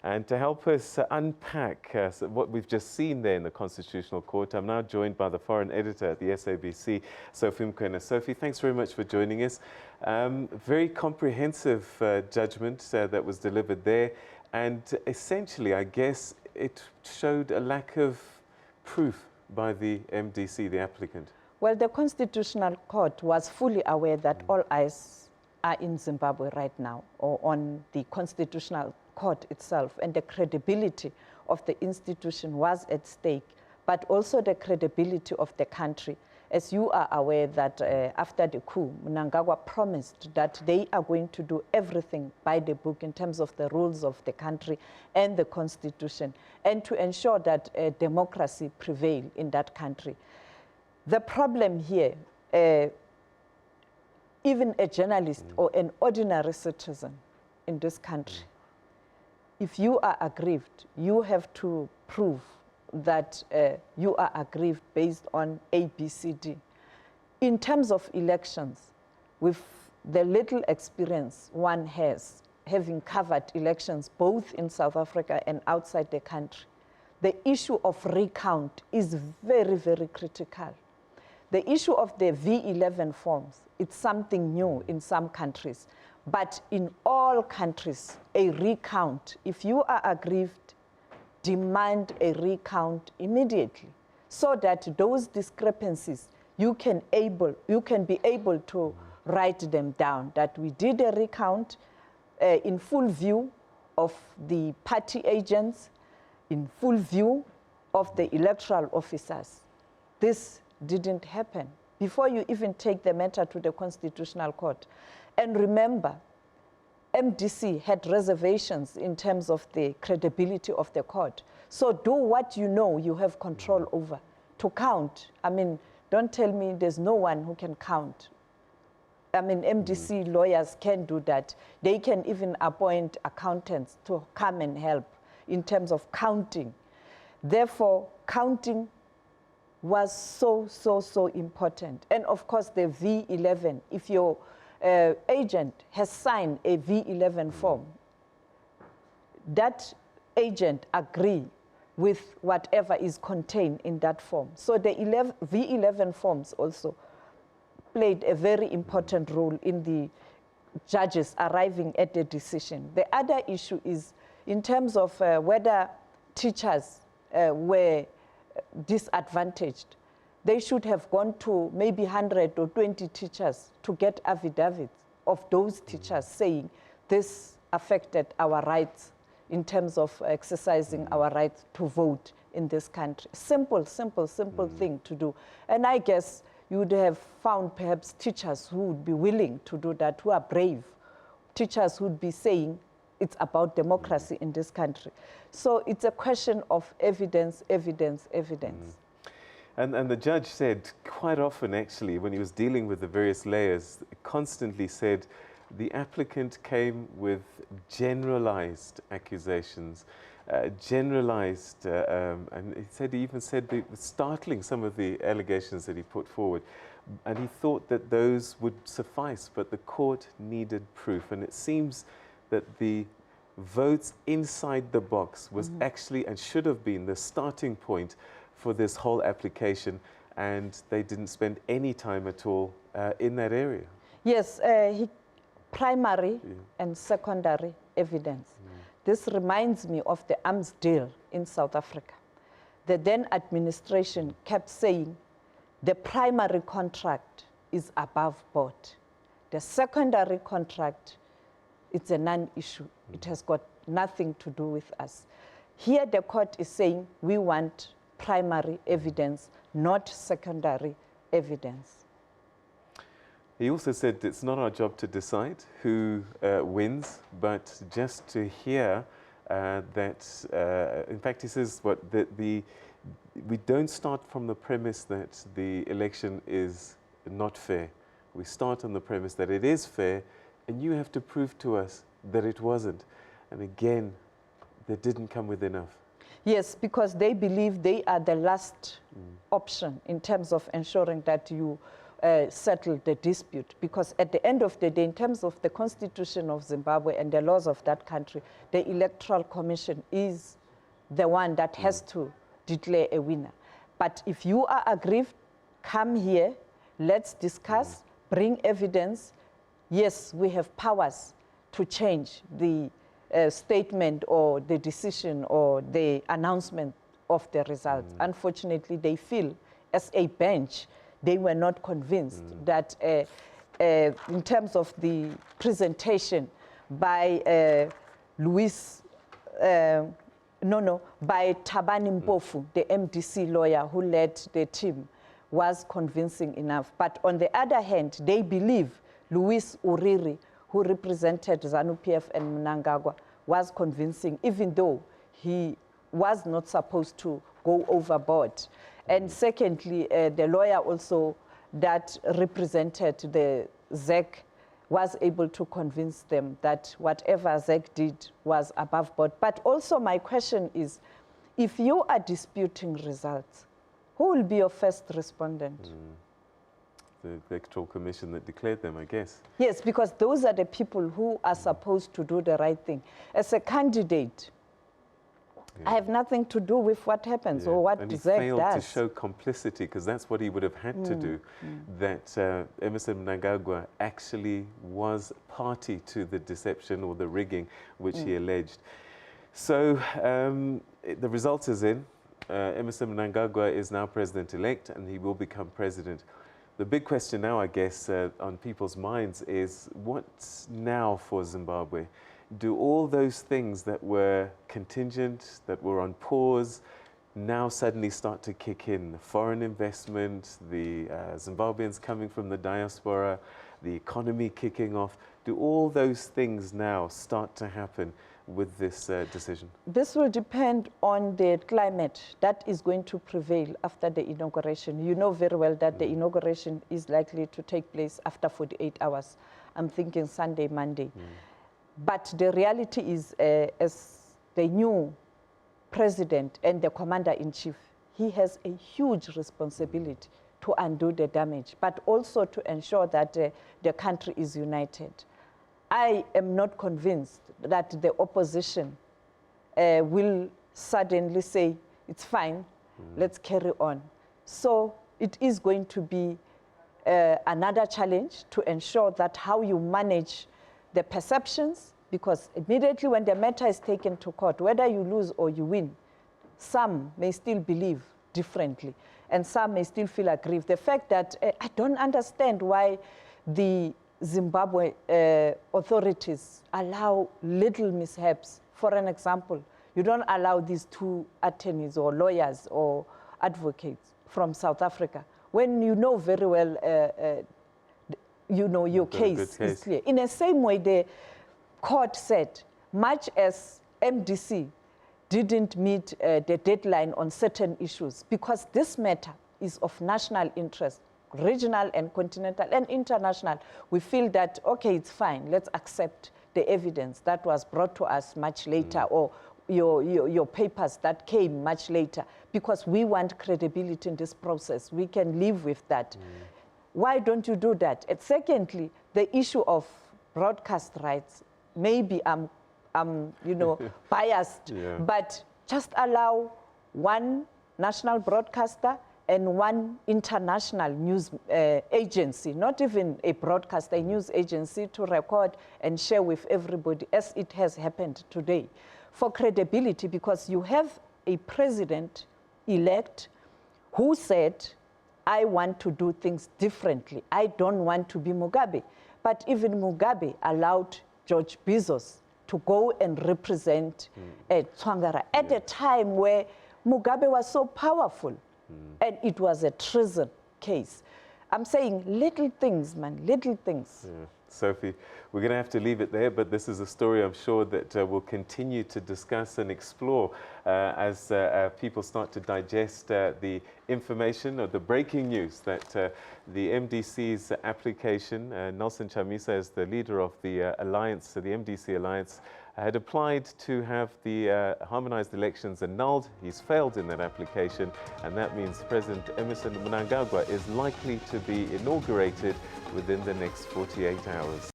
And to help us unpack what we've just seen there in the Constitutional Court, I'm now joined by the foreign editor at the SABC, Sophie Mokoena. Sophie, thanks very much for joining us. Very comprehensive judgment that was delivered there. And essentially, I guess, it showed a lack of proof by the MDC, the applicant. Well, the Constitutional Court was fully aware that all eyes are in Zimbabwe right now, or on the Constitutional Court itself, and the credibility of the institution was at stake, but also the credibility of the country. As you are aware that after the coup, Mnangagwa promised that they are going to do everything by the book in terms of the rules of the country and the constitution, and to ensure that democracy prevail in that country. The problem here, even a journalist or an ordinary citizen in this country, if you are aggrieved, you have to prove that you are aggrieved based on A, B, C, D. In terms of elections, with the little experience one has, having covered elections both in South Africa and outside the country, the issue of recount is very, very critical. The issue of the V11 forms, it's something new in some countries. But in all countries, a recount, if you are aggrieved, demand a recount immediately, so that those discrepancies, you can be able to write them down, that we did a recount in full view of the party agents, in full view of the electoral officers. This didn't happen before you even take the matter to the Constitutional Court. And remember, MDC had reservations in terms of the credibility of the court. So do what you know you have control over. To count, I mean, don't tell me there's no one who can count. I mean, MDC lawyers can do that. They can even appoint accountants to come and help in terms of counting. Therefore, counting was so important. And of course, the V11, if your agent has signed a V11 form, that agent agree with whatever is contained in that form. So the V11 forms also played a very important role in the judges arriving at the decision. The other issue is in terms of whether teachers were disadvantaged. They should have gone to maybe 100 or 20 teachers to get affidavits of those teachers saying this affected our rights in terms of exercising our right to vote in this country. Simple thing to do. And I guess you would have found perhaps teachers who would be willing to do that, who are brave. Teachers who would be saying it's about democracy in this country. So it's a question of evidence. And the judge said quite often, actually, when he was dealing with the various layers, constantly said the applicant came with generalized accusations, and he even said startling some of the allegations that he put forward. And he thought that those would suffice, but the court needed proof. And it seems that the votes inside the box was actually and should have been the starting point for this whole application, and they didn't spend any time at all in that area. Yes, primary and secondary evidence. This reminds me of the arms deal in South Africa. The then administration kept saying the primary contract is above board. The secondary contract, it's a non-issue. It has got nothing to do with us. Here the court is saying we want primary evidence, not secondary evidence. He also said it's not our job to decide who wins, but just to hear that, in fact, he says we don't start from the premise that the election is not fair. We start on the premise that it is fair, and you have to prove to us that it wasn't. And again, they didn't come with enough. Yes, because they believe they are the last option in terms of ensuring that you settle the dispute, because at the end of the day, in terms of the constitution of Zimbabwe and the laws of that country, the Electoral Commission is the one that has to declare a winner. But if you are aggrieved, come here, let's discuss, bring evidence. Yes, we have powers to change the statement or the decision or the announcement of the results. Unfortunately, they feel, as a bench, they were not convinced that in terms of the presentation by by Thabani Mpofu, the MDC lawyer who led the team, was convincing enough. But on the other hand, they believe Louis Uriri, who represented ZANU-PF and Mnangagwa, was convincing, even though he was not supposed to go overboard. And secondly, the lawyer also that represented the ZEC was able to convince them that whatever ZEC did was above board. But also my question is, if you are disputing results, who will be your first respondent? The Electoral Commission that declared them, I guess. Yes, because those are the people who are supposed to do the right thing. As a candidate, I have nothing to do with what happens or what and he ZEC failed does. to show complicity, because that's what he would have had to do, that Emmerson Mnangagwa actually was party to the deception or the rigging which he alleged. So the result is in. Emmerson Mnangagwa is now president-elect, and he will become president. The big question now, I guess, on people's minds is, what's now for Zimbabwe? Do all those things that were contingent, that were on pause, now suddenly start to kick in? The foreign investment, the Zimbabweans coming from the diaspora, the economy kicking off. Do all those things now start to happen with this decision? This will depend on the climate that is going to prevail after the inauguration. You know very well that the inauguration is likely to take place after 48 hours. I'm thinking Sunday, Monday. But the reality is, as the new president and the commander-in-chief, he has a huge responsibility to undo the damage, but also to ensure that the country is united. I am not convinced that the opposition will suddenly say, it's fine, let's carry on. So it is going to be another challenge to ensure that how you manage the perceptions, because immediately when the matter is taken to court, whether you lose or you win, some may still believe differently, and some may still feel aggrieved. The fact that I don't understand why the Zimbabwe authorities allow little mishaps. For an example, you don't allow these two attorneys or lawyers or advocates from South Africa, when you know very well you know your case is clear. In the same way, the court said, much as MDC didn't meet the deadline on certain issues, because this matter is of national interest, regional and continental and international, we feel that, okay, it's fine, let's accept the evidence that was brought to us much later, or your papers that came much later, because we want credibility in this process. We can live with that. Why don't you do that? And secondly, the issue of broadcast rights. Maybe I'm biased, but just allow one national broadcaster and one international news agency, not even a broadcaster, a news agency, to record and share with everybody, as it has happened today, for credibility, because you have a president-elect who said, I want to do things differently. I don't want to be Mugabe. But even Mugabe allowed George Bezos to go and represent Tswangara at a time where Mugabe was so powerful, and it was a treason case. I'm saying little things, man, little things. Sophie, we're going to have to leave it there, but this is a story I'm sure that we'll continue to discuss and explore as people start to digest the information or the breaking news that the MDC's application, Nelson Chamisa as the leader of the alliance, the MDC Alliance, had applied to have the harmonized elections annulled. He's failed in that application, and that means President Emmerson Mnangagwa is likely to be inaugurated within the next 48 hours.